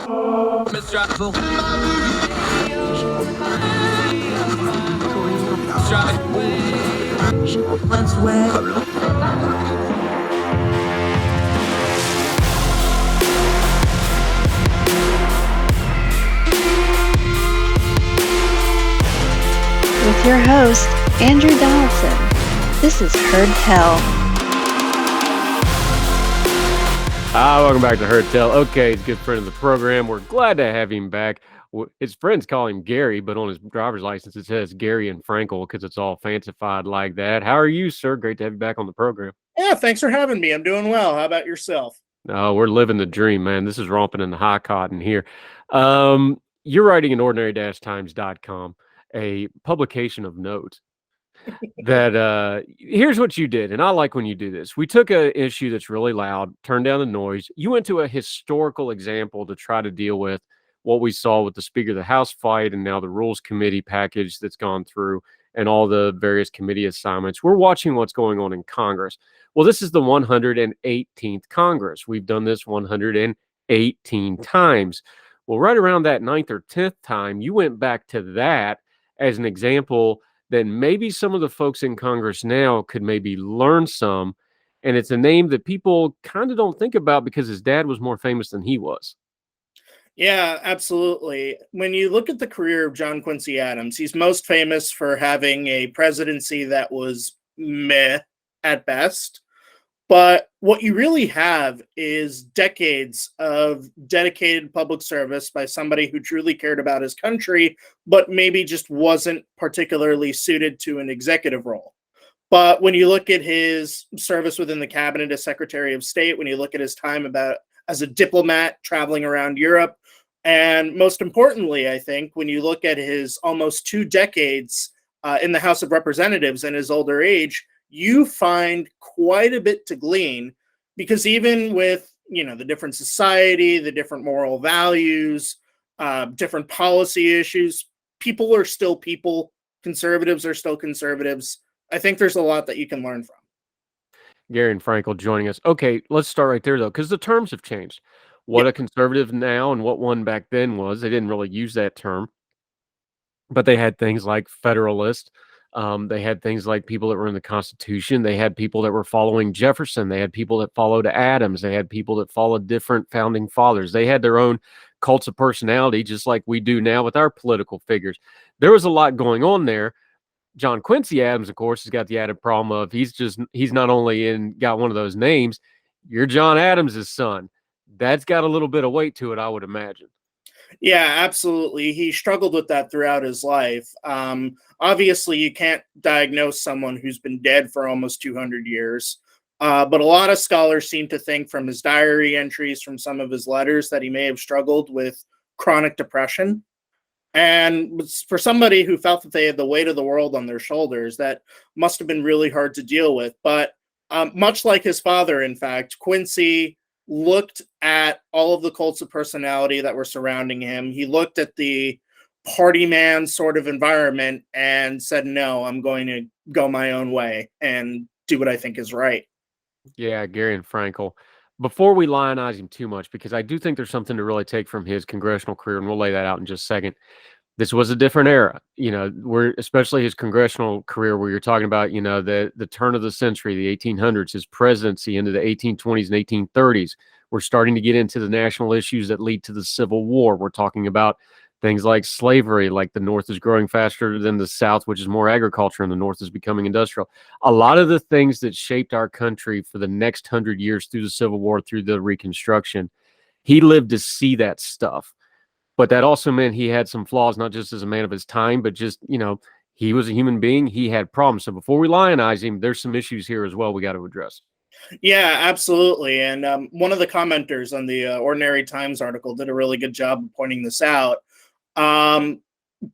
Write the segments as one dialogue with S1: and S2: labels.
S1: With your host, Andrew Donaldson. This is Heard Tell.
S2: Welcome back to Heard Tell. Okay, he's a good friend of the program. We're glad to have him back. His friends call him Gary, but on his driver's license it says Garion Frankel because it's all fancified like that. How are you, sir? Great to have you back on the program.
S3: Yeah, thanks for having me. I'm doing well. How about yourself?
S2: Oh, we're living the dream, man. This is romping in the high cotton here. You're writing at ordinary-times.com, a publication of note that here's what you did, and I like when you do this. We took an issue that's really loud, turned down the noise. You went to a historical example to try to deal with what we saw with the Speaker of the House fight and now the Rules Committee package that's gone through and all the various committee assignments. We're watching what's going on in Congress. Well, this is the 118th Congress. We've done this 118 times. Well, right around that 9th or 10th time, you went back to that as an example that maybe some of the folks in Congress now could maybe learn some. And it's a name that people kind of don't think about because his dad was more famous than he was.
S3: Yeah, absolutely. When you look at the career of John Quincy Adams, he's most famous for having a presidency that was meh at best. But what you really have is decades of dedicated public service by somebody who truly cared about his country, but maybe just wasn't particularly suited to an executive role. But when you look at his service within the cabinet as Secretary of State, when you look at his time as a diplomat traveling around Europe, and most importantly, I think, when you look at his almost 2 decades in the House of Representatives and his older age, you find quite a bit to glean, because even with, the different society, the different moral values, different policy issues, people are still people. Conservatives are still conservatives. I think there's a lot that you can learn from.
S2: Garion Frankel joining us. Okay, let's start right there, though, because the terms have changed. What a conservative now and what one back then was. They didn't really use that term, but they had things like federalist. They had things like people that were in the Constitution. They had people that were following Jefferson. They had people that followed Adams. They had people that followed different founding fathers. They had their own cults of personality, just like we do now with our political figures. There was a lot going on there. John Quincy Adams, of course, has got the added problem of he's not only got one of those names, you're John Adams' son. That's got a little bit of weight to it, I would imagine.
S3: Yeah, absolutely. He struggled with that throughout his life. Obviously, you can't diagnose someone who's been dead for almost 200 years. But a lot of scholars seem to think from his diary entries, from some of his letters, that he may have struggled with chronic depression. And for somebody who felt that they had the weight of the world on their shoulders, that must have been really hard to deal with. But much like his father, in fact, Quincy looked at all of the cults of personality that were surrounding him. He looked at the party man sort of environment and said, no, I'm going to go my own way and do what I think is right.
S2: Yeah, Garion Frankel. Before we lionize him too much, because I do think there's something to really take from his congressional career, and we'll lay that out in just a second. This was a different era, especially his congressional career, where you're talking about, the turn of the century, the 1800s, his presidency into the 1820s and 1830s. We're starting to get into the national issues that lead to the Civil War. We're talking about things like slavery, like the North is growing faster than the South, which is more agriculture, and the North is becoming industrial. A lot of the things that shaped our country for the next 100 years through the Civil War, through the Reconstruction, he lived to see that stuff. But that also meant he had some flaws, not just as a man of his time, but just, he was a human being. He had problems. So before we lionize him, there's some issues here as well we got to address.
S3: Yeah, absolutely. And one of the commenters on the Ordinary Times article did a really good job of pointing this out.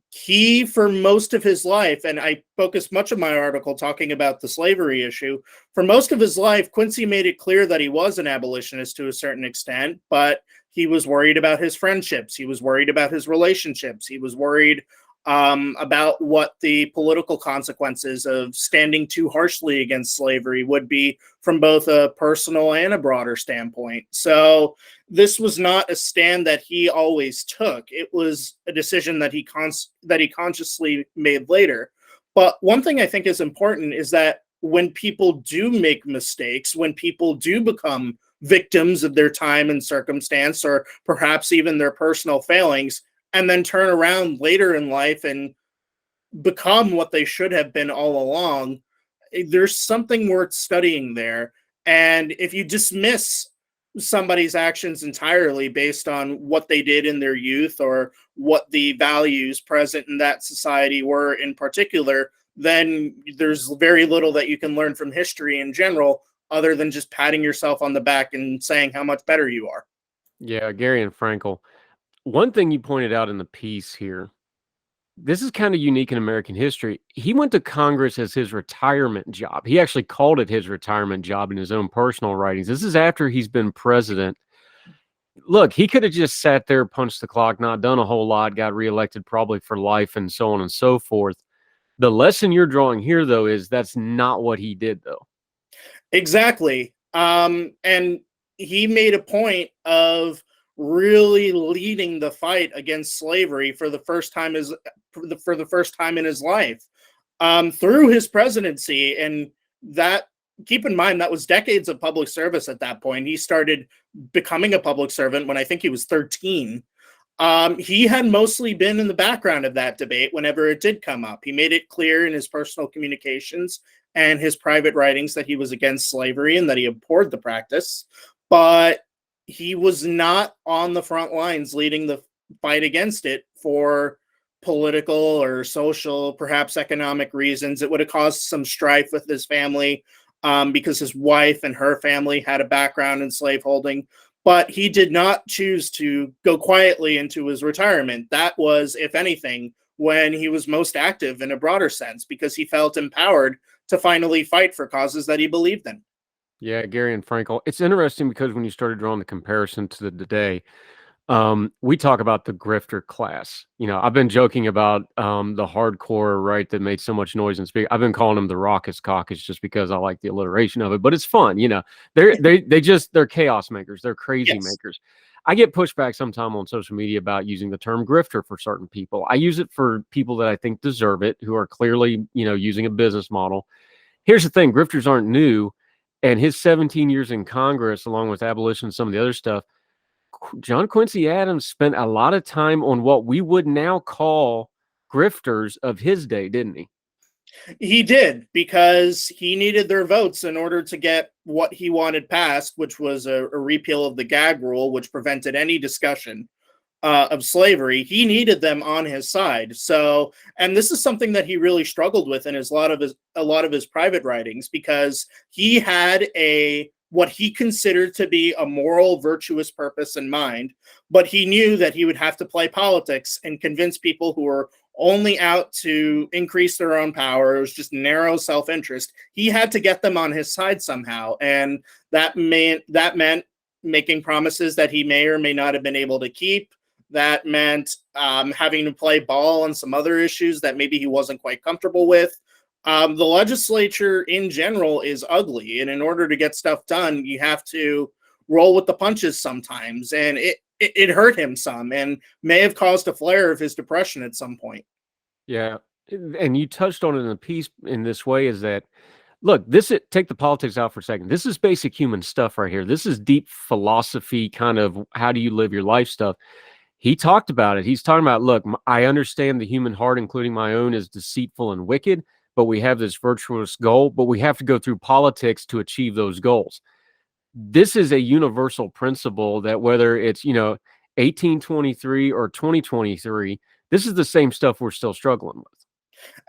S3: He, for most of his life, and I focused much of my article talking about the slavery issue, for most of his life, Quincy made it clear that he was an abolitionist to a certain extent, but he was worried about his friendships. He was worried about his relationships. He was worried about what the political consequences of standing too harshly against slavery would be from both a personal and a broader standpoint. So this was not a stand that he always took. It was a decision that he consciously made later. But one thing I think is important is that when people do make mistakes, when people do become victims of their time and circumstance, or perhaps even their personal failings, and then turn around later in life and become what they should have been all along, there's something worth studying there. And if you dismiss somebody's actions entirely based on what they did in their youth or what the values present in that society were in particular, then there's very little that you can learn from history in general, other than just patting yourself on the back and saying how much better you are.
S2: Yeah, Garion Frankel. One thing you pointed out in the piece here, this is kind of unique in American history. He went to Congress as his retirement job. He actually called it his retirement job in his own personal writings. This is after he's been president. Look, he could have just sat there, punched the clock, not done a whole lot, got reelected probably for life and so on and so forth. The lesson you're drawing here, though, is that's not what he did, though.
S3: Exactly. And he made a point of really leading the fight against slavery for the first time in his life through his presidency. And that, keep in mind, that was decades of public service at that point. He started becoming a public servant when I think he was 13. He had mostly been in the background of that debate whenever it did come up. He made it clear in his personal communications and his private writings that he was against slavery and that he abhorred the practice, but he was not on the front lines leading the fight against it for political or social, perhaps economic reasons. It would have caused some strife with his family because his wife and her family had a background in slaveholding. But he did not choose to go quietly into his retirement. That was, if anything, when he was most active in a broader sense, because he felt empowered to finally fight for causes that he believed in.
S2: Yeah, Garion Frankel. It's interesting because when you started drawing the comparison to the today, we talk about the grifter class. You know, I've been joking about the hardcore right that made so much noise and speak. I've been calling them the raucous caucus just because I like the alliteration of it. But it's fun, you know. They're chaos makers. They're crazy makers. I get pushback sometime on social media about using the term grifter for certain people. I use it for people that I think deserve it, who are clearly, you know, using a business model. Here's the thing: grifters aren't new, and his 17 years in Congress, along with abolition and some of the other stuff, John Quincy Adams spent a lot of time on what we would now call grifters of his day, didn't he?
S3: He did, because he needed their votes in order to get what he wanted passed, which was a repeal of the gag rule, which prevented any discussion of slavery. He needed them on his side. So, and this is something that he really struggled with in a lot of his private writings, because he had what he considered to be a moral, virtuous purpose in mind, but he knew that he would have to play politics and convince people who were only out to increase their own power. It was just narrow self-interest. He had to get them on his side somehow, and that meant making promises that he may or may not have been able to keep. That meant having to play ball on some other issues that maybe he wasn't quite comfortable with. The legislature in general is ugly, and in order to get stuff done, you have to roll with the punches sometimes, and it hurt him some and may have caused a flare of his depression at some point.
S2: Yeah, and you touched on it in the piece in this way, is that, look, take the politics out for a second. This is basic human stuff right here. This is deep philosophy, kind of how do you live your life stuff. He talked about it. He's talking about, look, I understand the human heart, including my own, is deceitful and wicked, but we have this virtuous goal, but we have to go through politics to achieve those goals. This is a universal principle that whether it's, 1823 or 2023, this is the same stuff we're still struggling with.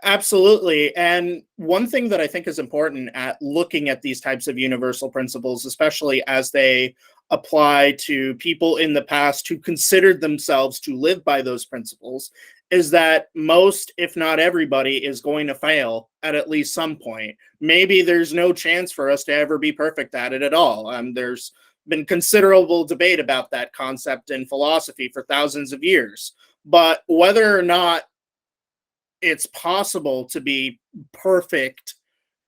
S3: Absolutely. And one thing that I think is important at looking at these types of universal principles, especially as they apply to people in the past who considered themselves to live by those principles, is that most, if not everybody, is going to fail at least some point. Maybe there's no chance for us to ever be perfect at it at all. There's been considerable debate about that concept in philosophy for thousands of years. But whether or not it's possible to be perfect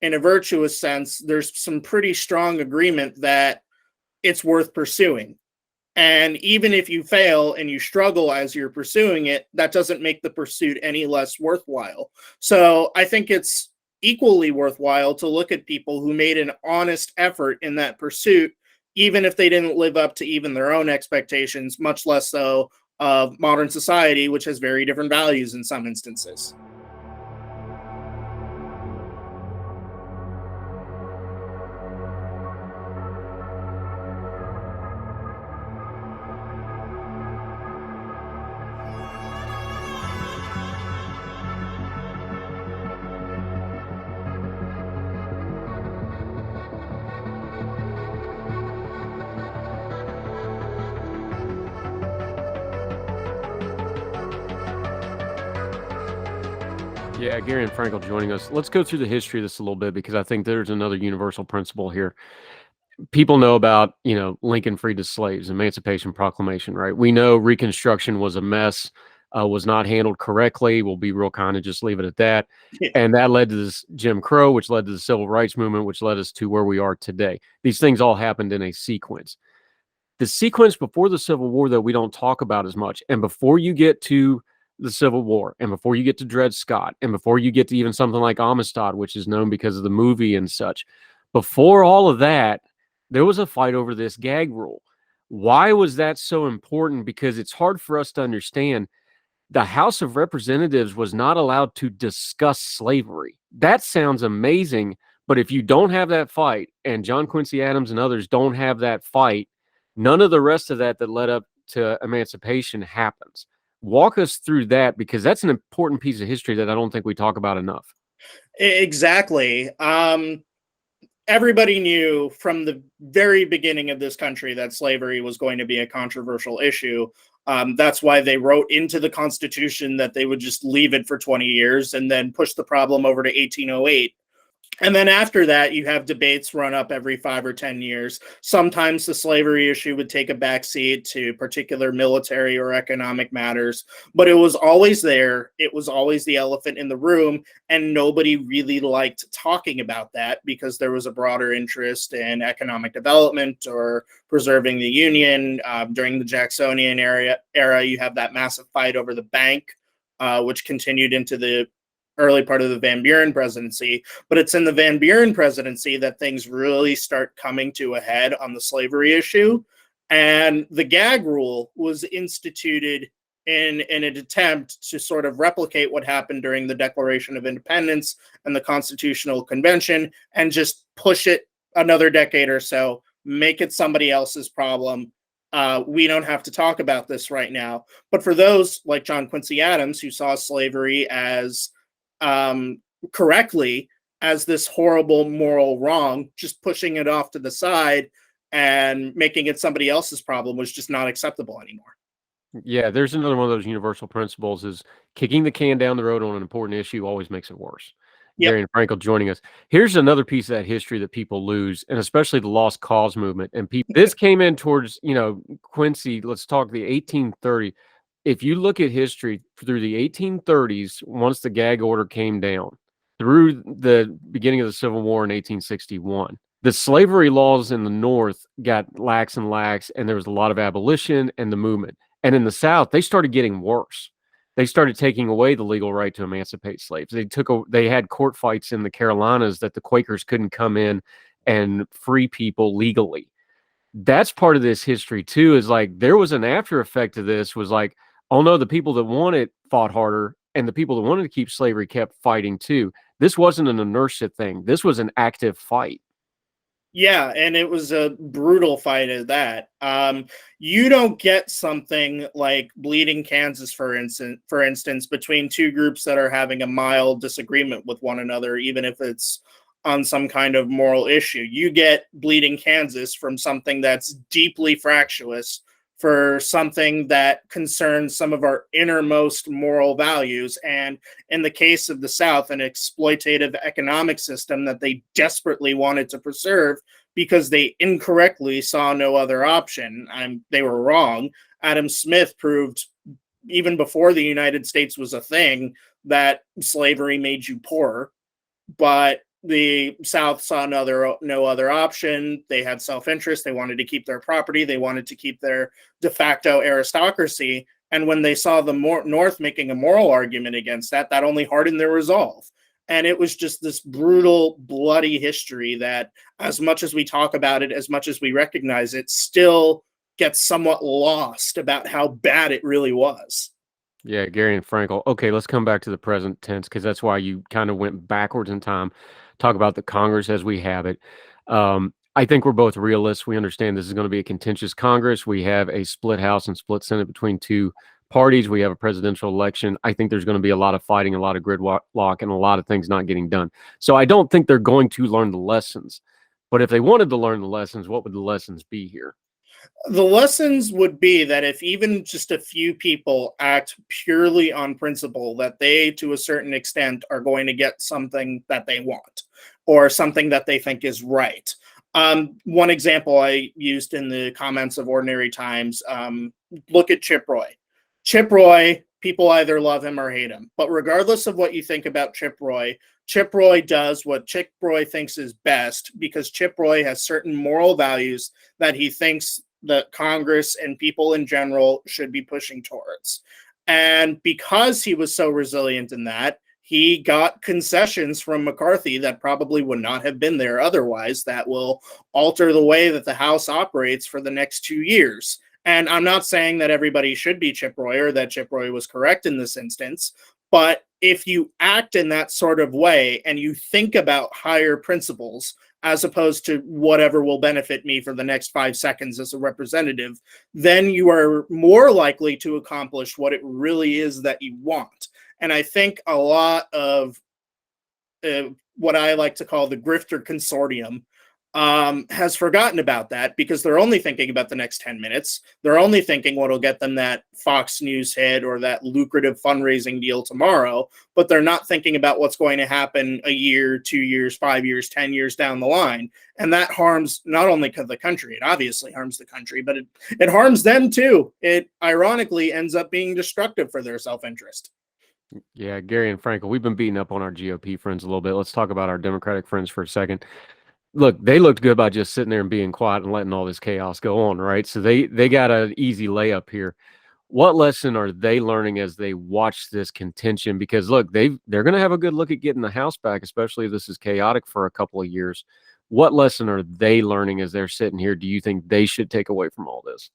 S3: in a virtuous sense, there's some pretty strong agreement that it's worth pursuing. And even if you fail and you struggle as you're pursuing it, that doesn't make the pursuit any less worthwhile. So I think it's equally worthwhile to look at people who made an honest effort in that pursuit, even if they didn't live up to even their own expectations, much less so of modern society, which has very different values in some instances.
S2: Yeah, Garion Frankel joining us. Let's go through the history of this a little bit because I think there's another universal principle here. People know about, Lincoln freed his slaves, Emancipation Proclamation, right? We know Reconstruction was a mess, was not handled correctly. We'll be real kind and just leave it at that. And that led to this Jim Crow, which led to the Civil Rights Movement, which led us to where we are today. These things all happened in a sequence. The sequence before the Civil War that we don't talk about as much, and before you get to the Civil War, and before you get to Dred Scott, and before you get to even something like Amistad, which is known because of the movie and such, before all of that, there was a fight over this gag rule. Why was that so important? Because it's hard for us to understand. The House of Representatives was not allowed to discuss slavery. That sounds amazing, but if you don't have that fight, and John Quincy Adams and others don't have that fight, none of the rest of that led up to emancipation happens. Walk us through that, because that's an important piece of history that I don't think we talk about enough.
S3: Exactly. Everybody knew from the very beginning of this country that slavery was going to be a controversial issue. That's why they wrote into the Constitution that they would just leave it for 20 years and then push the problem over to 1808. And then after that, you have debates run up every 5 or 10 years. Sometimes the slavery issue would take a backseat to particular military or economic matters, but it was always there. It was always the elephant in the room, and nobody really liked talking about that because there was a broader interest in economic development or preserving the Union. During the Jacksonian era, you have that massive fight over the bank, which continued into the early part of the Van Buren presidency. But it's in the Van Buren presidency that things really start coming to a head on the slavery issue. And the gag rule was instituted in an attempt to sort of replicate what happened during the Declaration of Independence and the Constitutional Convention, and just push it another decade or so, make it somebody else's problem. We don't have to talk about this right now. But for those like John Quincy Adams, who saw slavery as correctly as this horrible moral wrong, just pushing it off to the side and making it somebody else's problem was just not acceptable anymore.
S2: Yeah, there's another one of those universal principles: is kicking the can down the road on an important issue always makes it worse.
S3: Yep.
S2: Garion Frankel joining us. Here's another piece of that history that people lose, and especially the lost cause movement. And this came in towards, Quincy, let's talk the 1830. If you look at history through the 1830s, once the gag order came down, through the beginning of the Civil War in 1861, the slavery laws in the North got lax and lax, and there was a lot of abolition and the movement. And in the South, they started getting worse. They started taking away the legal right to emancipate slaves. They had court fights in the Carolinas that the Quakers couldn't come in and free people legally. That's part of this history too, is like there was an after effect of this, was like, oh no, the people that wanted fought harder, and the people that wanted to keep slavery kept fighting too. This wasn't an inertia thing. This was an active fight.
S3: Yeah, and it was a brutal fight at that. You don't get something like Bleeding Kansas, for instance, between two groups that are having a mild disagreement with one another, even if it's on some kind of moral issue. You get Bleeding Kansas from something that's deeply fractious, for something that concerns some of our innermost moral values. And in the case of the South, an exploitative economic system that they desperately wanted to preserve because they incorrectly saw no other option. They were wrong. Adam Smith proved even before the United States was a thing, that slavery made you poor. But the South saw no other option. They had self-interest. They wanted to keep their property. They wanted to keep their de facto aristocracy. And when they saw the North making a moral argument against that, that only hardened their resolve. And it was just this brutal, bloody history that, as much as we talk about it, as much as we recognize it, still gets somewhat lost about how bad it really was.
S2: Yeah, Garion Frankel. Okay, let's come back to the present tense, because that's why you kind of went backwards in time. Talk about the Congress as we have it. I think we're both realists. We understand this is going to be a contentious Congress. We have a split House and split Senate between two parties. We have a presidential election. I think there's going to be a lot of fighting, a lot of gridlock, and a lot of things not getting done. So I don't think they're going to learn the lessons. But if they wanted to learn the lessons, what would the lessons be here?
S3: The lessons would be that if even just a few people act purely on principle, that they, to a certain extent, are going to get something that they want or something that they think is right. One example I used in the comments of Ordinary Times, look at Chip Roy. Chip Roy, people either love him or hate him. But regardless of what you think about Chip Roy does what Chip Roy thinks is best, because Chip Roy has certain moral values that he thinks that Congress and people in general should be pushing towards. And because he was so resilient in that, he got concessions from McCarthy that probably would not have been there otherwise, that will alter the way that the House operates for the next 2 years. And I'm not saying that everybody should be Chip Roy or that Chip Roy was correct in this instance, but if you act in that sort of way and you think about higher principles as opposed to whatever will benefit me for the next 5 seconds as a representative, then you are more likely to accomplish what it really is that you want. And I think a lot of what I like to call the grifter consortium has forgotten about that, because they're only thinking about the next 10 minutes. They're only thinking what'll get them that Fox News hit or that lucrative fundraising deal tomorrow, but they're not thinking about what's going to happen a year, 2 years, 5 years, 10 years down the line. And that harms not only the country, it obviously harms the country, but it harms them too. It ironically ends up being destructive for their self-interest.
S2: Yeah, Garion Frankel, we've been beating up on our GOP friends a little bit. Let's talk about our Democratic friends for a second. Look, they looked good by just sitting there and being quiet and letting all this chaos go on, right? So they got an easy layup here. What lesson are they learning as they watch this contention? Because look, they're going to have a good look at getting the House back, especially if this is chaotic for a couple of years. What lesson are they learning as they're sitting here? Do you think they should take away from all this?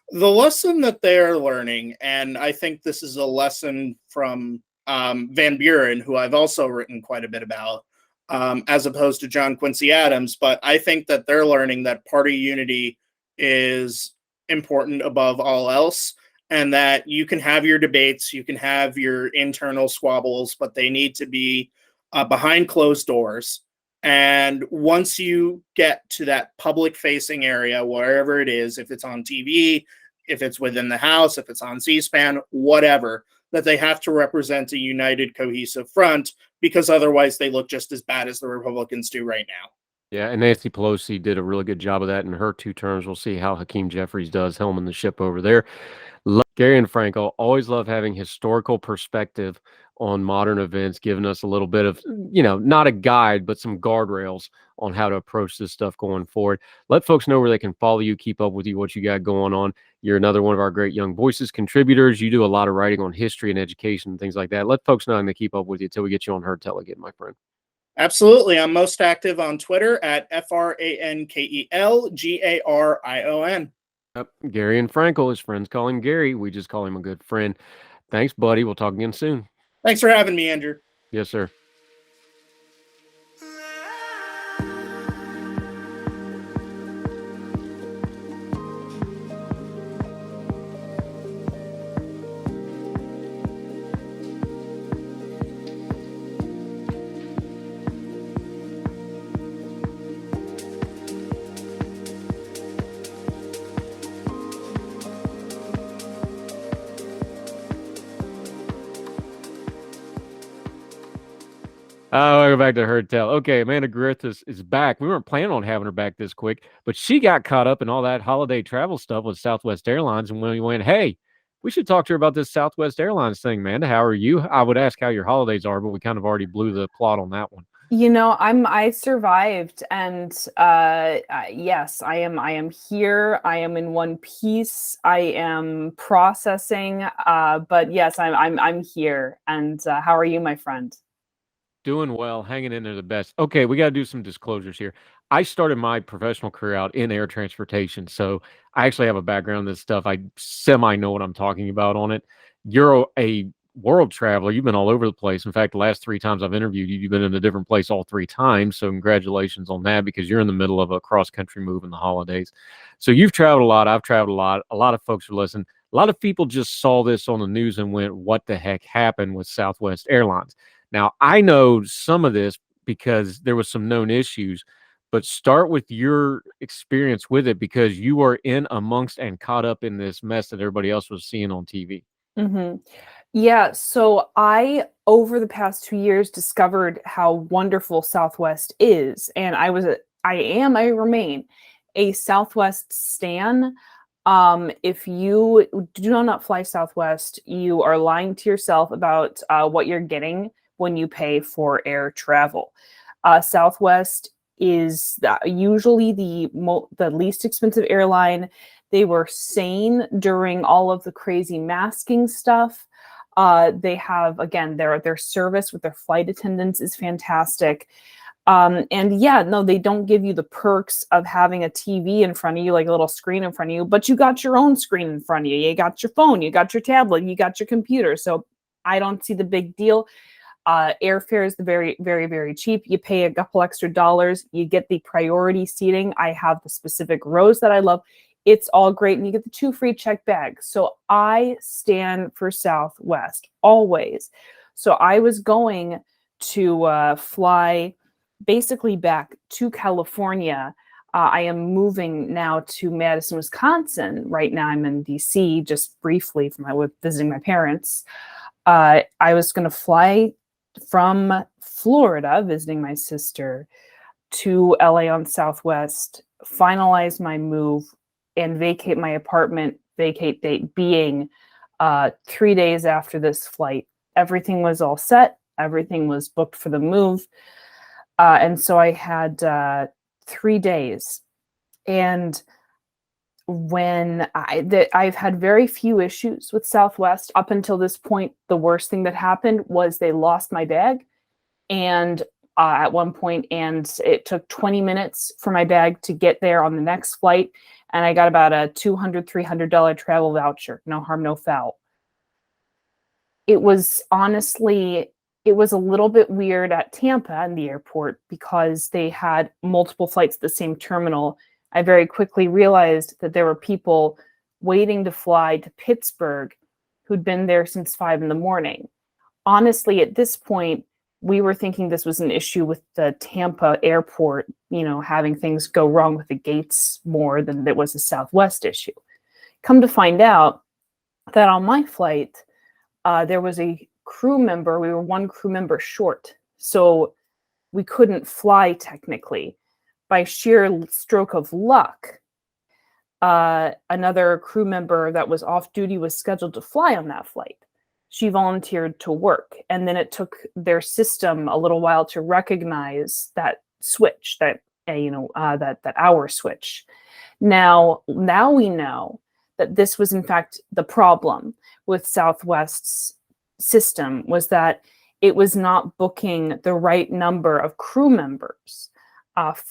S3: The lesson that they're learning, and I think this is a lesson from Van Buren, who I've also written quite a bit about, as opposed to John Quincy Adams, but I think that they're learning that party unity is important above all else, and that you can have your debates, you can have your internal squabbles, but they need to be behind closed doors. And once you get to that public-facing area, wherever it is, if it's on TV, if it's within the House, if it's on C-SPAN, whatever, that they have to represent a united, cohesive front, because otherwise they look just as bad as the Republicans do right now.
S2: Yeah, and Nancy Pelosi did a really good job of that in her 2 terms. We'll see how Hakeem Jeffries does helming the ship over there. Garion Frankel, always love having historical perspective on modern events, giving us a little bit of, not a guide, but some guardrails on how to approach this stuff going forward. Let folks know where they can follow you, keep up with you, what you got going on. You're another one of our great Young Voices contributors. You do a lot of writing on history and education and things like that. Let folks know and they keep up with you until we get you on Heard Tell again, my friend.
S3: Absolutely. I'm most active on Twitter at FrankelGarion.
S2: Yep. Garion Frankel, his friends call him Gary. We just call him a good friend. Thanks, buddy. We'll talk again soon.
S3: Thanks for having me, Andrew.
S2: Yes, sir. Welcome back to Heard Tell. Okay, Amanda Griffiths is back. We weren't planning on having her back this quick, but she got caught up in all that holiday travel stuff with Southwest Airlines, and when we went, hey, We should talk to her about this Southwest Airlines thing, man. How are you? I would ask how your holidays are, but we kind of already blew the plot on that one.
S4: I survived, and yes, I am here. I am in one piece. I am processing, but yes, I'm here. And how are you, my friend?
S2: Doing well, hanging in there the best. Okay, we got to do some disclosures here. I started my professional career out in air transportation, so I actually have a background in this stuff. I semi know what I'm talking about on it. You're a world traveler. You've been all over the place. In fact, the last 3 times I've interviewed you, you've been in a different place all 3 times. So congratulations on that, because you're in the middle of a cross-country move in the holidays. So you've traveled a lot. I've traveled a lot. A lot of folks are listening. A lot of people just saw this on the news and went, what the heck happened with Southwest Airlines? Now, I know some of this because there was some known issues, but start with your experience with it, because you are in amongst and caught up in this mess that everybody else was seeing on TV.
S4: Mm-hmm. Yeah, so I, over the past 2 years, discovered how wonderful Southwest is, and I remain a Southwest stan. If you do not fly Southwest, you are lying to yourself about what you're getting when you pay for air travel. Southwest is usually the least expensive airline. They were sane during all of the crazy masking stuff. They have, again, their service with their flight attendants is fantastic. And yeah, no, they don't give you the perks of having a TV in front of you, like a little screen in front of you, but you got your own screen in front of you. You got your phone, you got your tablet, you got your computer. So I don't see the big deal. Airfare is very, very, very cheap. You pay a couple extra dollars. You get the priority seating. I have the specific rows that I love. It's all great. And you get the 2 free check bags. So I stand for Southwest always. So I was going to fly basically back to California. I am moving now to Madison, Wisconsin. Right now I'm in DC, just briefly with visiting my parents. I was going to fly from Florida, visiting my sister, to LA on Southwest, finalize my move, and vacate my apartment, vacate date being 3 days after this flight. Everything was all set. Everything was booked for the move. And so I had 3 days. And when I've had very few issues with Southwest up until this point, the worst thing that happened was they lost my bag. And at one point, and it took 20 minutes for my bag to get there on the next flight. And I got about a $200, $300 travel voucher. No harm, no foul. It was honestly, it was a little bit weird at Tampa in the airport because they had multiple flights at the same terminal. I very quickly realized that there were people waiting to fly to Pittsburgh who'd been there since 5 a.m. Honestly, at this point, we were thinking this was an issue with the Tampa airport, having things go wrong with the gates more than it was a Southwest issue. Come to find out that on my flight, there was a crew member. We were 1 crew member short, so we couldn't fly technically. By sheer stroke of luck, another crew member that was off duty was scheduled to fly on that flight. She volunteered to work, and then it took their system a little while to recognize that switch, that hour switch. Now we know that this was in fact the problem with Southwest's system, was that it was not booking the right number of crew members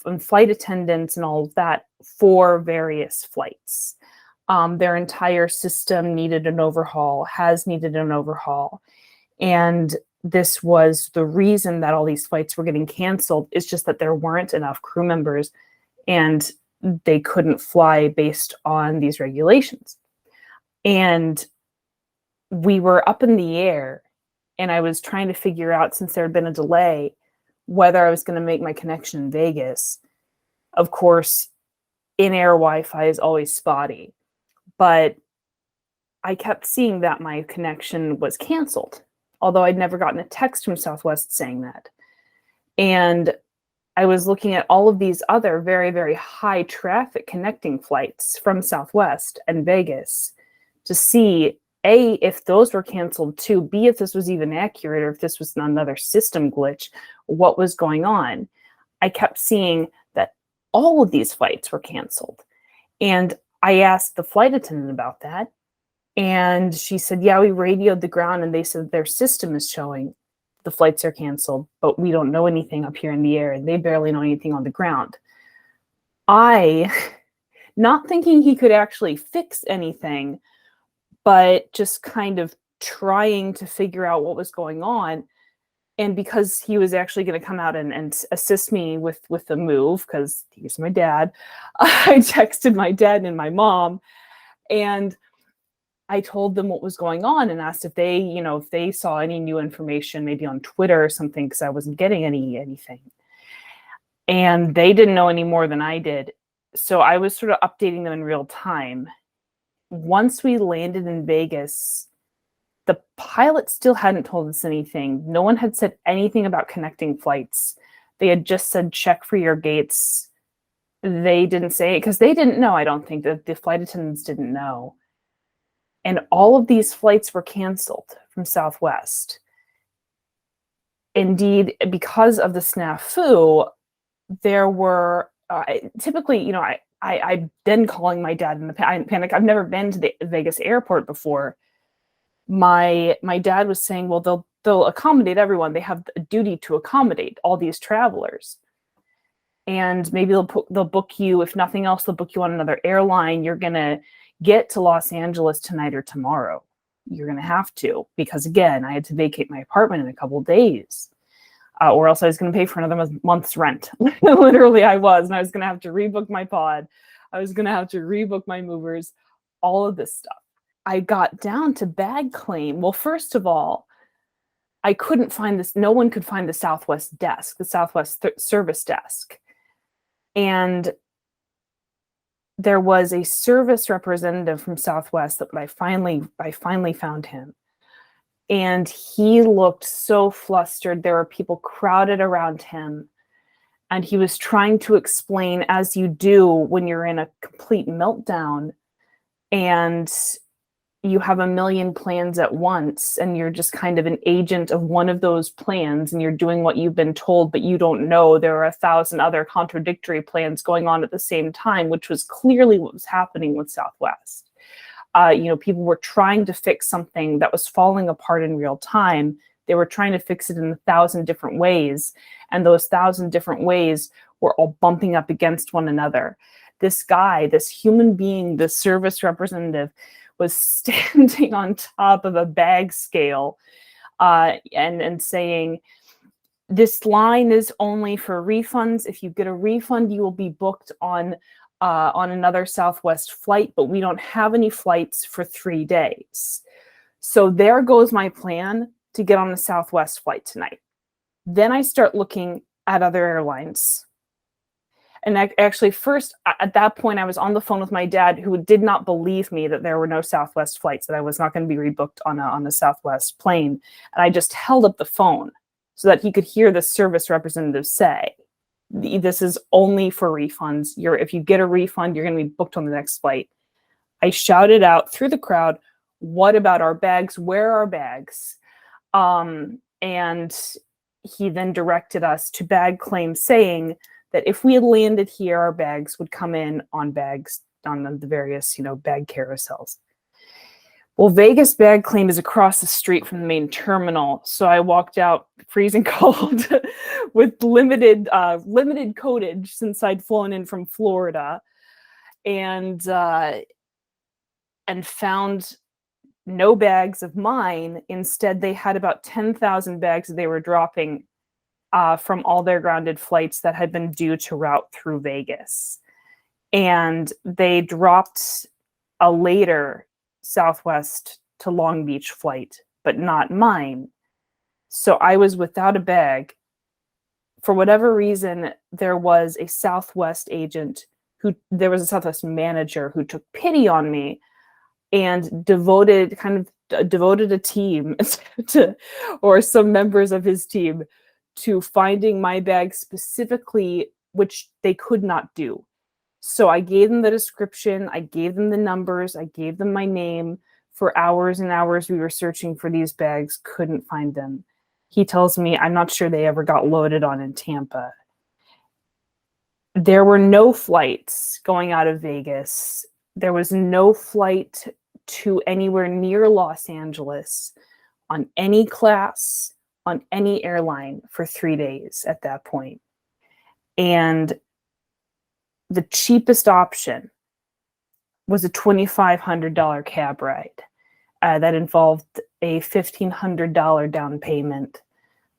S4: and flight attendants and all of that for various flights. Their entire system needed an overhaul, has needed an overhaul. And this was the reason that all these flights were getting canceled. It's just that there weren't enough crew members and they couldn't fly based on these regulations. And we were up in the air, and I was trying to figure out, since there had been a delay, whether I was going to make my connection in Vegas. Of course, in-air Wi-Fi is always spotty, but I kept seeing that my connection was canceled, although I'd never gotten a text from Southwest saying that. And I was looking at all of these other very, very high traffic connecting flights from Southwest and Vegas to see, A, if those were canceled too, B, if this was even accurate, or if this was another system glitch, what was going on. I kept seeing that all of these flights were canceled. And I asked the flight attendant about that. And she said, yeah, we radioed the ground and they said their system is showing the flights are canceled, but we don't know anything up here in the air and they barely know anything on the ground. I, not thinking he could actually fix anything, but just kind of trying to figure out what was going on. And because he was actually going to come out and assist me with the move, because he's my dad, I texted my dad and my mom, and I told them what was going on and asked if they, if they saw any new information, maybe on Twitter or something, because I wasn't getting anything. And they didn't know any more than I did. So I was sort of updating them in real time. Once we landed in Vegas, the pilot still hadn't told us anything. No one had said anything about connecting flights. They had just said, check for your gates. They didn't say it because they didn't know. I don't think that the flight attendants didn't know. And all of these flights were canceled from Southwest. Indeed, because of the snafu, there were typically, I've been calling my dad in the panic. I've never been to the Vegas airport before. My dad was saying, well, they'll accommodate everyone. They have a duty to accommodate all these travelers. And maybe they'll book you, if nothing else, they'll book you on another airline. You're going to get to Los Angeles tonight or tomorrow. You're going to have to, because again, I had to vacate my apartment in a couple of days. Or else I was going to pay for another month's rent. Literally, I was. And I was going to have to rebook my pod. I was going to have to rebook my movers, all of this stuff. I got down to bag claim. Well, first of all, I couldn't find this. No one could find the Southwest desk, the Southwest service desk. And there was a service representative from Southwest that I finally found him. And he looked so flustered. There were people crowded around him. And he was trying to explain, as you do when you're in a complete meltdown and you have a million plans at once and you're just kind of an agent of one of those plans and you're doing what you've been told, but you don't know there are 1,000 other contradictory plans going on at the same time, which was clearly what was happening with Southwest. People were trying to fix something that was falling apart in real time. They were trying to fix it in 1,000 different ways. And those 1,000 different ways were all bumping up against one another. This guy, this human being, the service representative, was standing on top of a bag scale and saying, this line is only for refunds. If you get a refund, you will be booked on another Southwest flight, but we don't have any flights for 3 days. So there goes my plan to get on the Southwest flight tonight. Then I start looking at other airlines. And actually, first, at that point, I was on the phone with my dad, who did not believe me that there were no Southwest flights, that I was not going to be rebooked on a Southwest plane. And I just held up the phone so that he could hear the service representative say, this is only for refunds. If you get a refund, you're going to be booked on the next flight. I shouted out through the crowd, what about our bags? Where are our bags? And he then directed us to bag claim, saying that if we had landed here, our bags would come in on bags on the various, bag carousels. Well, Vegas bag claim is across the street from the main terminal. So I walked out freezing cold with limited codage, since I'd flown in from Florida, and found no bags of mine. Instead, they had about 10,000 bags that they were dropping from all their grounded flights that had been due to route through Vegas. And they dropped a later Southwest to Long Beach flight, but not mine. So I was without a bag. For whatever reason, there was a Southwest Southwest manager who took pity on me and devoted a team or some members of his team to finding my bag specifically, which they could not do. So I gave them the description, I gave them the numbers, I gave them my name, For hours and hours, we were searching for these bags, couldn't find them. He tells me, I'm not sure they ever got loaded on in Tampa. There were no flights going out of Vegas. There was no flight to anywhere near Los Angeles on any class, on any airline for 3 days at that point. And the cheapest option was a $2,500 cab ride that involved a $1,500 down payment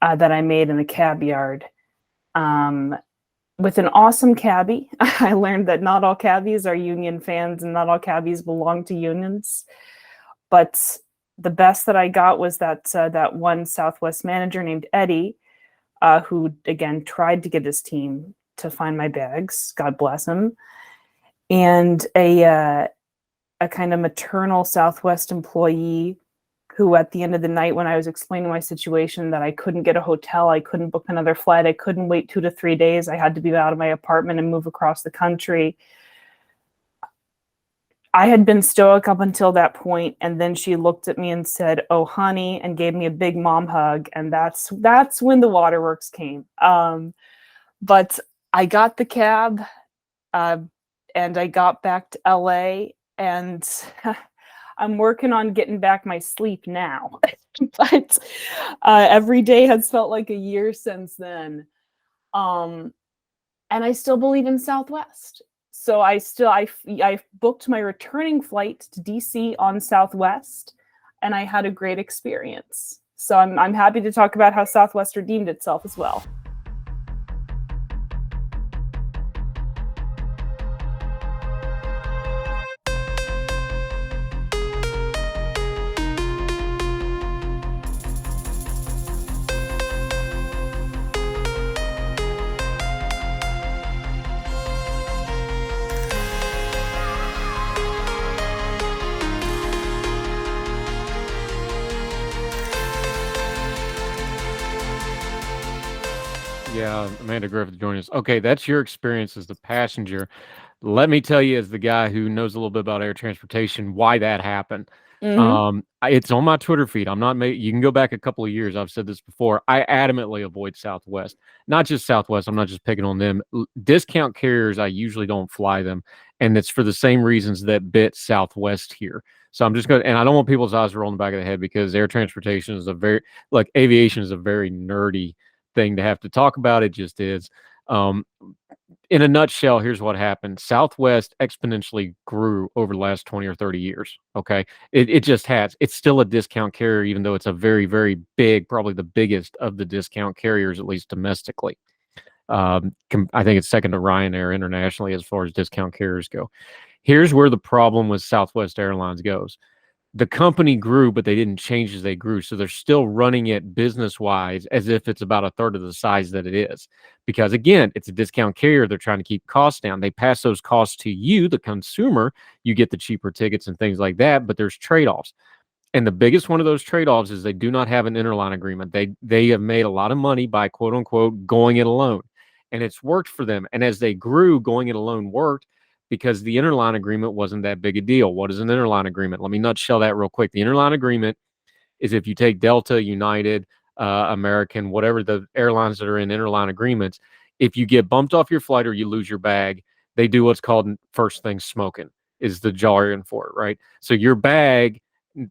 S4: that I made in the cab yard with an awesome cabbie. I learned that not all cabbies are union fans and not all cabbies belong to unions. But the best that I got was that one Southwest manager named Eddie, who, again, tried to get his team to find my bags. God bless him. And a kind of maternal Southwest employee who, at the end of the night, when I was explaining my situation, that I couldn't get a hotel, I couldn't book another flight, I couldn't wait 2 to 3 days, I had to be out of my apartment and move across the country. I had been stoic up until that point, and then she looked at me and said, "Oh, honey," and gave me a big mom hug, and that's when the waterworks came. But I got the cab, and I got back to LA, and I'm working on getting back my sleep now. But every day has felt like a year since then. And I still believe in Southwest. So I booked my returning flight to DC on Southwest, and I had a great experience. So I'm happy to talk about how Southwest redeemed itself as well.
S2: Yeah, Amanda Griffiths joining us. Okay, that's your experience as the passenger. Let me tell you, as the guy who knows a little bit about air transportation, why that happened. It's on my Twitter feed. I'm not you can go back a couple of years. I've said this before. I adamantly avoid Southwest. Not just Southwest. I'm not just picking on them. Discount carriers, I usually don't fly them. And it's for the same reasons that bit Southwest here. So I'm just going to, and I don't want people's eyes to roll in the back of the head, because air transportation is aviation is a very nerdy thing to have to talk about. It just is. In a nutshell, here's what happened. Southwest exponentially grew over the last 20 or 30 years. Okay. It just has. It's still a discount carrier, even though it's a very, very big, probably the biggest of the discount carriers, at least domestically. I think it's second to Ryanair internationally as far as discount carriers go. Here's where the problem with Southwest Airlines goes. The company grew, but they didn't change as they grew. So they're still running it business-wise as if it's about a third of the size that it is. Because, again, it's a discount carrier. They're trying to keep costs down. They pass those costs to you, the consumer. You get the cheaper tickets and things like that, but there's trade-offs. And the biggest one of those trade-offs is they do not have an interline agreement. They have made a lot of money by, quote-unquote, going it alone. And it's worked for them. And as they grew, going it alone worked, because the interline agreement wasn't that big a deal. What is an interline agreement? Let me nutshell that real quick. The interline agreement is if you take Delta, United, American, whatever the airlines that are in interline agreements, if you get bumped off your flight or you lose your bag, they do what's called first thing smoking, is the jargon for it, right? So your bag,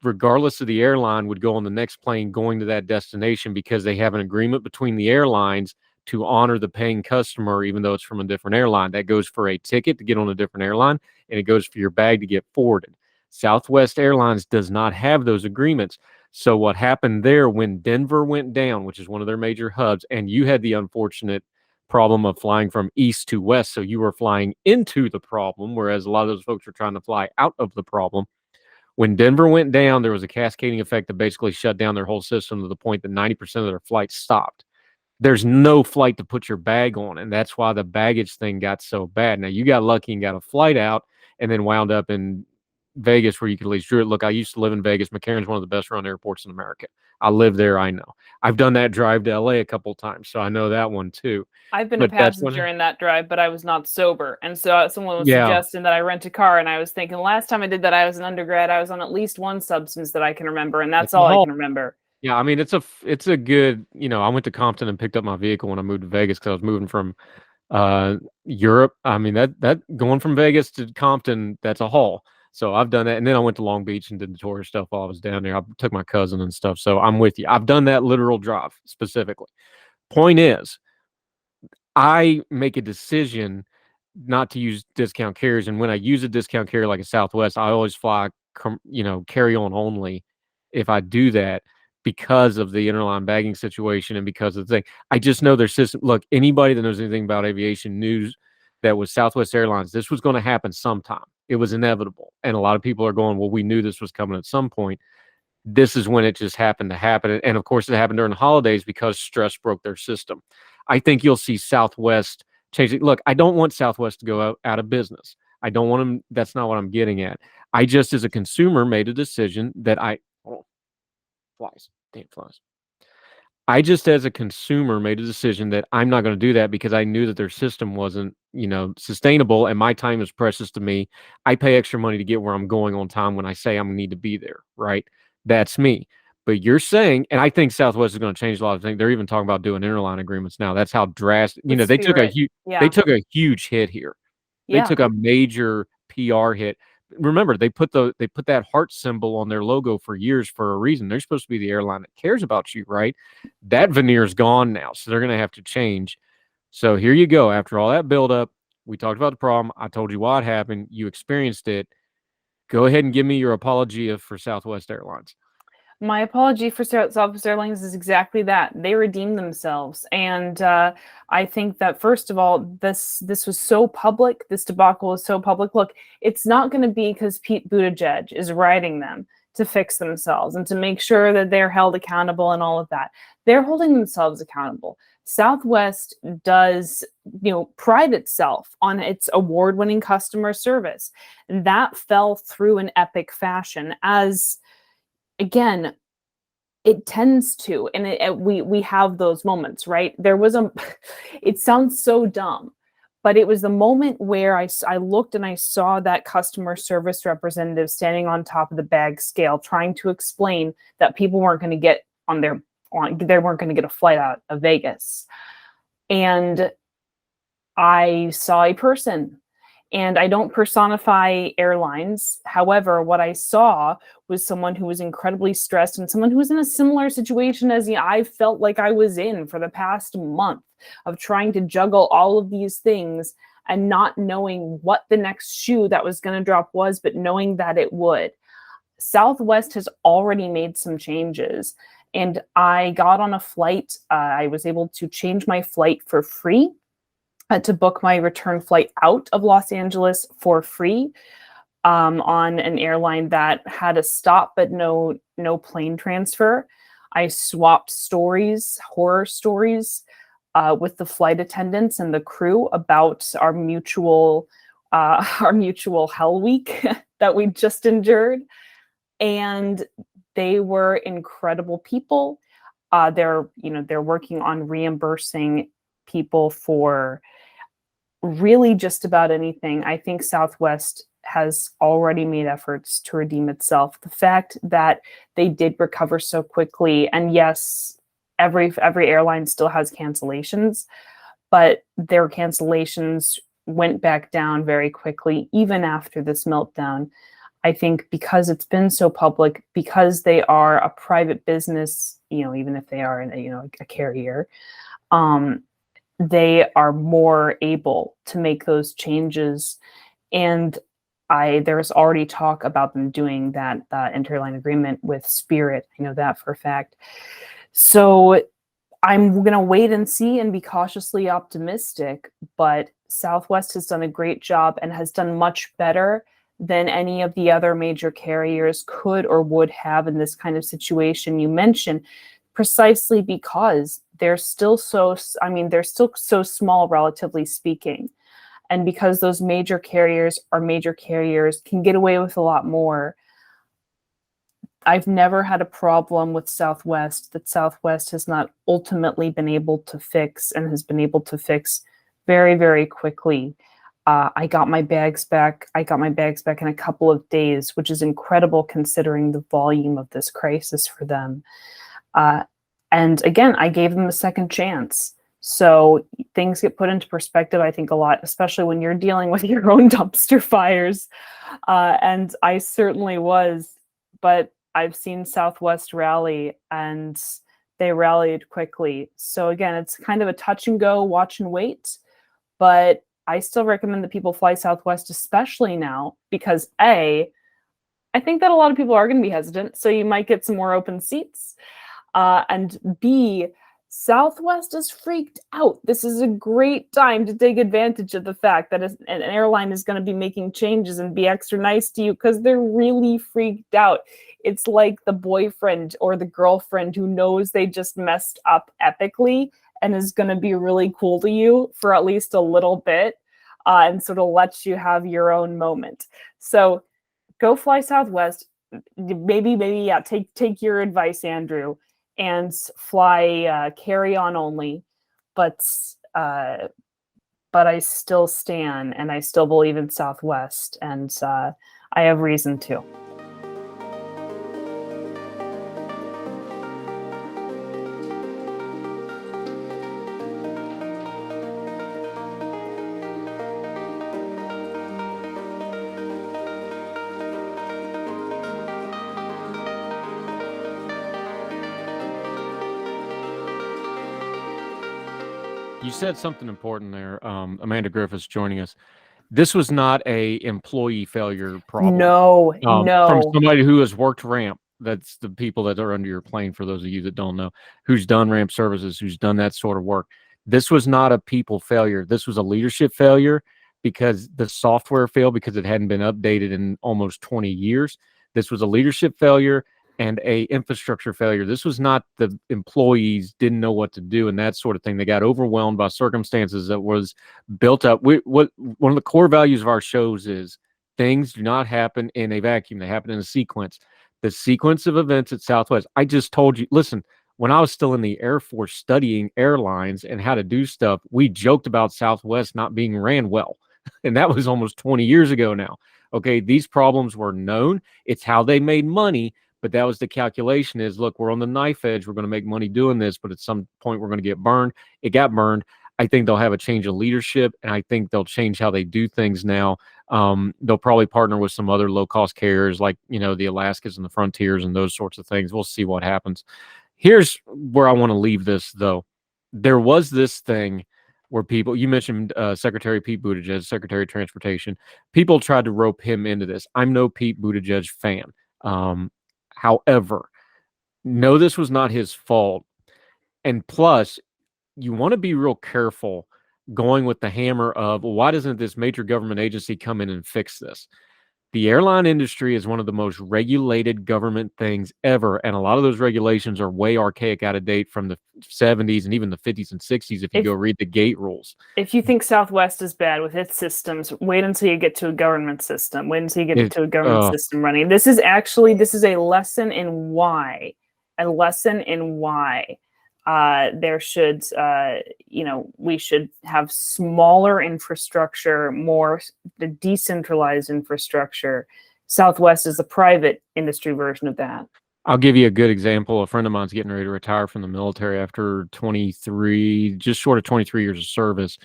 S2: regardless of the airline, would go on the next plane going to that destination, because they have an agreement between the airlines to honor the paying customer, even though it's from a different airline. That goes for a ticket to get on a different airline, and it goes for your bag to get forwarded. Southwest Airlines does not have those agreements. So what happened there, when Denver went down, which is one of their major hubs, and you had the unfortunate problem of flying from east to west, so you were flying into the problem, whereas a lot of those folks were trying to fly out of the problem. When Denver went down, there was a cascading effect that basically shut down their whole system to the point that 90% of their flights stopped. There's no flight to put your bag on, and that's why the baggage thing got so bad. Now, you got lucky and got a flight out and then wound up in Vegas where you could at least do it. Look, I used to live in Vegas. McCarran's one of the best run airports in America. I live there. I know. I've done that drive to LA a couple of times, so I know that one too.
S4: I've been a
S2: But that's
S4: passenger in that drive, but I was not sober. And so someone was
S2: Yeah.
S4: suggesting that I rent a car, and I was thinking last time I did that, I was an undergrad. I was on at least one substance that I can remember, and that's all I can remember.
S2: Yeah, I mean, it's a good, I went to Compton and picked up my vehicle when I moved to Vegas because I was moving from Europe. I mean, that going from Vegas to Compton, that's a haul. So I've done that. And then I went to Long Beach and did the tourist stuff while I was down there. I took my cousin and stuff. So I'm with you. I've done that literal drive specifically. Point is, I make a decision not to use discount carriers. And when I use a discount carrier like a Southwest, I always fly, carry on only if I do that because of the interline bagging situation and because of the thing. I just know their system. Look, anybody that knows anything about aviation knows that with Southwest Airlines, this was going to happen sometime. It was inevitable. And a lot of people are going, well, we knew this was coming at some point. This is when it just happened to happen. And of course, it happened during the holidays because stress broke their system. I think you'll see Southwest change it. Look, I don't want Southwest to go out of business. I don't want them. That's not what I'm getting at. I just, as a consumer, made a decision that flies. I just, as a consumer, made a decision that I'm not going to do that because I knew that their system wasn't, sustainable, and my time is precious to me. I pay extra money to get where I'm going on time when I say I'm going to need to be there, right? That's me. But you're saying, and I think Southwest is going to change a lot of things. They're even talking about doing interline agreements now. That's how drastic. They took a huge hit here. They took a major PR hit. Remember, they put that heart symbol on their logo for years for a reason. They're supposed to be the airline that cares about you, right? That veneer's gone now, so they're going to have to change. So here you go. After all that buildup, we talked about the problem. I told you what happened. You experienced it. Go ahead and give me your apology for Southwest Airlines.
S4: My apology for Southwest Airlines is exactly that. They redeemed themselves. And I think that, first of all, this was so public. This debacle was so public. Look, it's not going to be because Pete Buttigieg is writing them to fix themselves and to make sure that they're held accountable and all of that. They're holding themselves accountable. Southwest does, pride itself on its award-winning customer service. That fell through in epic fashion as, again, it tends to, and we have those moments, right? There was it sounds so dumb, but it was the moment where I looked and I saw that customer service representative standing on top of the bag scale, trying to explain that people weren't going to get they weren't going to get a flight out of Vegas. And I saw a person. And I don't personify airlines. However, what I saw was someone who was incredibly stressed and someone who was in a similar situation as I felt like I was in for the past month of trying to juggle all of these things and not knowing what the next shoe that was going to drop was, but knowing that it would. Southwest has already made some changes. And I got on a flight. I was able to change my flight for free. To book my return flight out of Los Angeles for free on an airline that had a stop but no plane transfer. I swapped horror stories, with the flight attendants and the crew about our mutual hell week that we just endured, and they were incredible people. They're working on reimbursing people for really just about anything. I think Southwest has already made efforts to redeem itself. The fact that they did recover so quickly, and yes, every airline still has cancellations, but their cancellations went back down very quickly, even after this meltdown. I think because it's been so public, because they are a private business, even if they are a carrier, they are more able to make those changes. And there's already talk about them doing that interline agreement with Spirit. I know that for a fact. So I'm going to wait and see and be cautiously optimistic, but Southwest has done a great job and has done much better than any of the other major carriers could or would have in this kind of situation you mentioned, precisely because they're still so small, relatively speaking. And because those major carriers are major carriers, can get away with a lot more. I've never had a problem with Southwest that Southwest has not ultimately been able to fix, and has been able to fix very, very quickly. I got my bags back. I got my bags back in a couple of days, which is incredible considering the volume of this crisis for them. And again, I gave them a second chance. So things get put into perspective, I think, a lot, especially when you're dealing with your own dumpster fires. And I certainly was, but I've seen Southwest rally, and they rallied quickly. So again, it's kind of a touch and go, watch and wait. But I still recommend that people fly Southwest, especially now, because A, I think that a lot of people are going to be hesitant, so you might get some more open seats. And B, Southwest is freaked out. This is a great time to take advantage of the fact that an airline is going to be making changes and be extra nice to you, because they're really freaked out. It's like the boyfriend or the girlfriend who knows they just messed up epically and is going to be really cool to you for at least a little bit, and sort of lets you have your own moment. So go fly Southwest. Maybe, yeah, take your advice, Andrew, and fly carry-on only. But I still stand, and I still believe in Southwest, and I have reason to.
S2: You said something important there. Amanda Griffiths joining us. This was not a employee failure problem.
S4: No.
S2: From somebody who has worked ramp. That's the people that are under your plane, for those of you that don't know, who's done ramp services, who's done that sort of work. This was not a people failure. This was a leadership failure, because the software failed because it hadn't been updated in almost 20 years. This was a leadership failure and a infrastructure failure. This was not the employees didn't know what to do and that sort of thing. They got overwhelmed by circumstances that was built up. One of the core values of our shows is things do not happen in a vacuum. They happen in a sequence. The sequence of events at Southwest. I just told you, listen, when I was still in the Air Force studying airlines and how to do stuff, we joked about Southwest not being ran well. And that was almost 20 years ago now. Okay, these problems were known. It's how they made money. But that was the calculation is, look, we're on the knife edge. We're going to make money doing this, but at some point we're going to get burned. It got burned. I think they'll have a change of leadership, and I think they'll change how they do things now. They'll probably partner with some other low-cost carriers like, the Alaskas and the Frontiers and those sorts of things. We'll see what happens. Here's where I want to leave this, though. There was this thing where people, you mentioned Secretary Pete Buttigieg, Secretary of Transportation. People tried to rope him into this. I'm no Pete Buttigieg fan. However, no, this was not his fault. And plus, you want to be real careful going with the hammer of, well, why doesn't this major government agency come in and fix this? The airline industry is one of the most regulated government things ever. And a lot of those regulations are way archaic, out of date from the 70s and even the 50s and 60s if you go read the gate rules.
S4: If you think Southwest is bad with its systems, wait until you get to a government system. Wait until you get to a government system running. This is a lesson in why. A lesson in why. There should, we should have smaller infrastructure, more the decentralized infrastructure. Southwest is the private industry version of that.
S2: I'll give you a good example. A friend of mine's getting ready to retire from the military after just short of 23 years of service.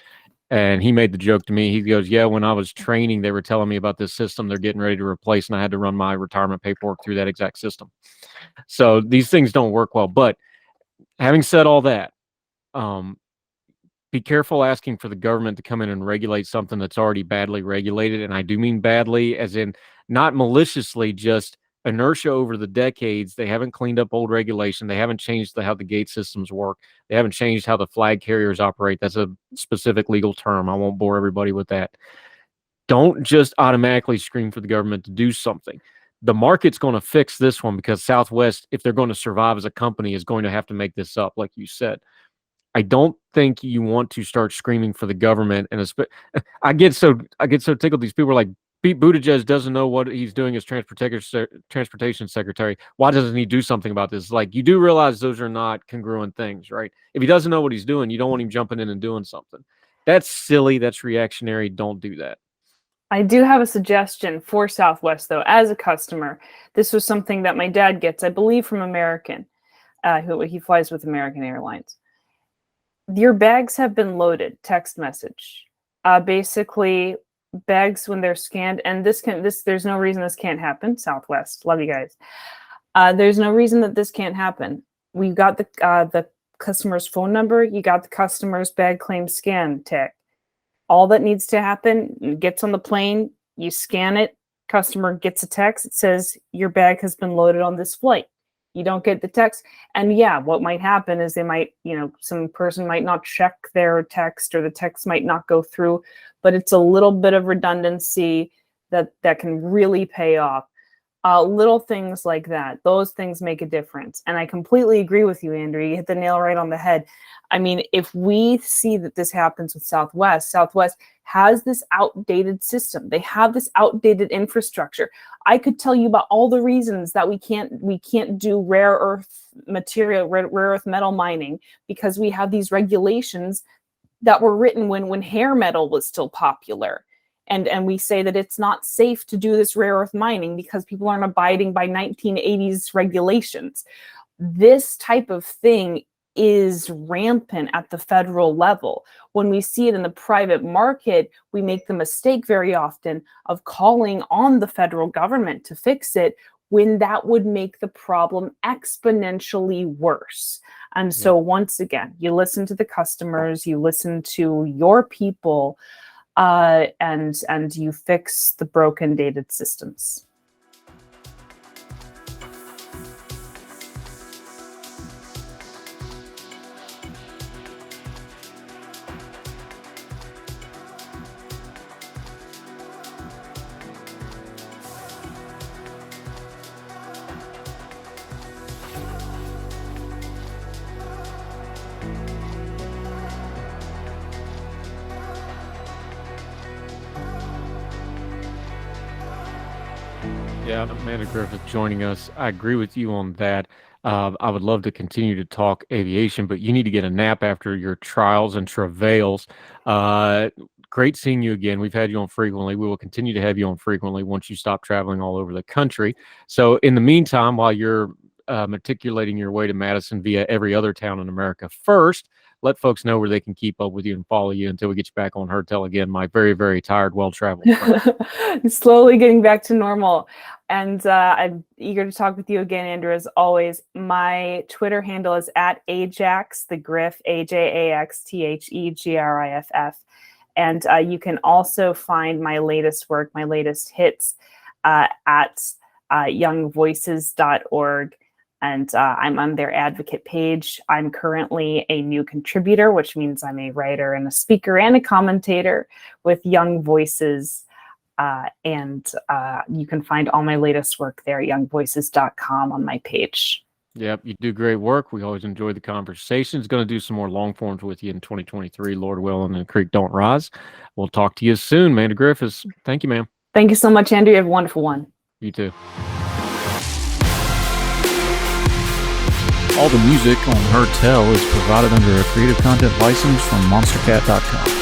S2: And he made the joke to me. He goes, yeah, when I was training, they were telling me about this system they're getting ready to replace, and I had to run my retirement paperwork through that exact system. So these things don't work well. But having said all that, be careful asking for the government to come in and regulate something that's already badly regulated. And I do mean badly, as in not maliciously, just inertia over the decades. They haven't cleaned up old regulation. They haven't changed how the gate systems work. They haven't changed how the flag carriers operate. That's a specific legal term. I won't bore everybody with that. Don't just automatically scream for the government to do something. The market's going to fix this one, because Southwest, if they're going to survive as a company, is going to have to make this up, like you said. I don't think you want to start screaming for the government. And I get so tickled. These people are like, Pete Buttigieg doesn't know what he's doing as transportation secretary. Why doesn't he do something about this? Like, you do realize those are not congruent things, right? If he doesn't know what he's doing, you don't want him jumping in and doing something. That's silly. That's reactionary. Don't do that.
S4: I do have a suggestion for Southwest, though, as a customer. This was something that my dad gets, I believe, from American. He flies with American Airlines. Your bags have been loaded. Text message. Basically, bags when they're scanned, and there's no reason this can't happen. Southwest, love you guys. There's no reason that this can't happen. We got the customer's phone number. You got the customer's bag claim scan tag. All that needs to happen, gets on the plane, you scan it, customer gets a text. It says your bag has been loaded on this flight. You don't get the text. And yeah, what might happen is they might, some person might not check their text, or the text might not go through, but it's a little bit of redundancy that can really pay off. Little things like that, those things make a difference. And I completely agree with you, Andrew. You hit the nail right on the head. I mean, if we see that this happens with Southwest has this outdated system. They have this outdated infrastructure. I could tell you about all the reasons that we can't do rare earth material, rare earth metal mining, because we have these regulations that were written when hair metal was still popular. And we say that it's not safe to do this rare earth mining because people aren't abiding by 1980s regulations. This type of thing is rampant at the federal level. When we see it in the private market, we make the mistake very often of calling on the federal government to fix it, when that would make the problem exponentially worse. And so once again, you listen to the customers, you listen to your people, and you fix the broken, dated systems.
S2: Yeah, Amanda Griffith joining us. I agree with you on that. I would love to continue to talk aviation, but you need to get a nap after your trials and travails. Great seeing you again. We've had you on frequently. We will continue to have you on frequently once you stop traveling all over the country. So in the meantime, while you're matriculating your way to Madison via every other town in America, first, let folks know where they can keep up with you and follow you until we get you back on Heard Tell again, my very, very tired, well-traveled friend.
S4: Slowly getting back to normal. And I'm eager to talk with you again, Andrew, as always. My Twitter handle is @Ajax the Griff, AJAXTHEGRIFF. And you can also find my latest work, my latest hits at youngvoices.org. And I'm on their advocate page. I'm currently a new contributor, which means I'm a writer and a speaker and a commentator with Young Voices. And you can find all my latest work there at youngvoices.com on my page.
S2: Yep, you do great work. We always enjoy the conversations. Going to do some more long forms with you in 2023, Lord willing, and the creek don't rise. We'll talk to you soon, Amanda Griffiths. Thank you, ma'am.
S4: Thank you so much, Andrew. You have a wonderful one.
S2: You too.
S5: All the music on Heard Tell is provided under a Creative Content license from monstercat.com.